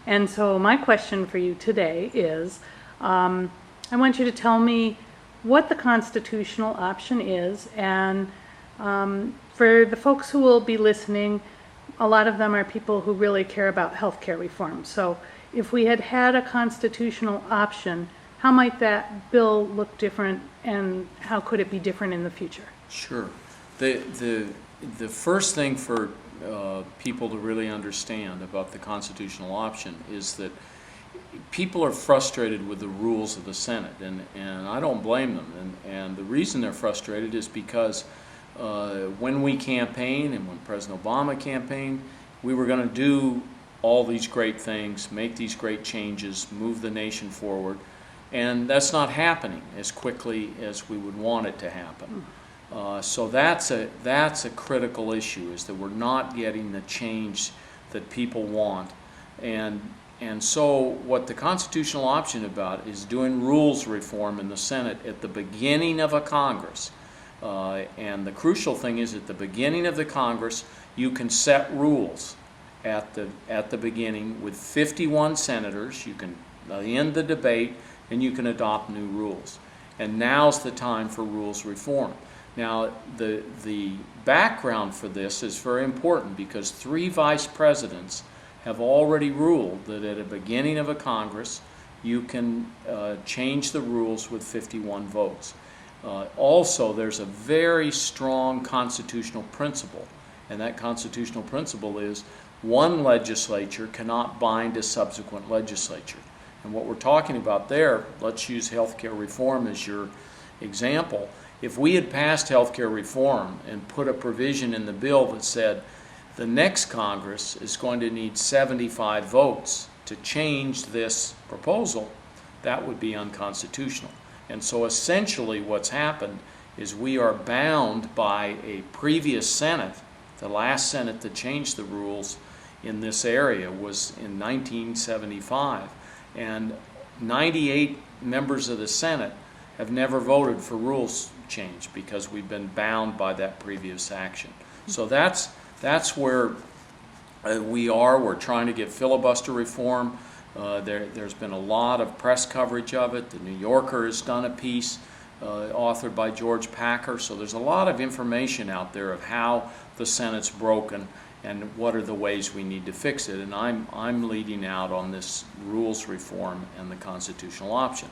And so my question for you today is, I want you to tell me what the constitutional option is, and for the folks who will be listening, a lot of them are people who really care about healthcare reform. So if we had had a constitutional option, how might that bill look different, and how could it be different in the future? Sure. The first thing for people to really understand about the constitutional option is that people are frustrated with the rules of the Senate, and I don't blame them. And the reason they're frustrated is because when we campaigned and when President Obama campaigned, we were going to do all these great things, make these great changes, move the nation forward, and that's not happening as quickly as we would want it to happen. So that's a critical issue, is that we're not getting the change that people want. And so what the constitutional option about is doing rules reform in the Senate at the beginning of a Congress. And the crucial thing is, at the beginning of the Congress, you can set rules at the beginning with 51 senators. You can end the debate and you can adopt new rules. And now's the time for rules reform. Now, the background for this is very important, because 3 vice presidents have already ruled that at the beginning of a Congress you can change the rules with 51 votes. Also, there's a very strong constitutional principle, and that constitutional principle is one legislature cannot bind a subsequent legislature. And what we're talking about there, let's use healthcare reform as your example. If we had passed healthcare reform and put a provision in the bill that said the next Congress is going to need 75 votes to change this proposal, that would be unconstitutional. And so essentially what's happened is we are bound by a previous Senate. The last Senate that changed the rules in this area was in 1975, and 98 members of the Senate have never voted for rules change because we've been bound by that previous action. So that's where we are. We're trying to get filibuster reform. There's been a lot of press coverage of it. The New Yorker has done a piece authored by George Packer. So there's a lot of information out there of how the Senate's broken and what are the ways we need to fix it. And I'm leading out on this rules reform and the constitutional option.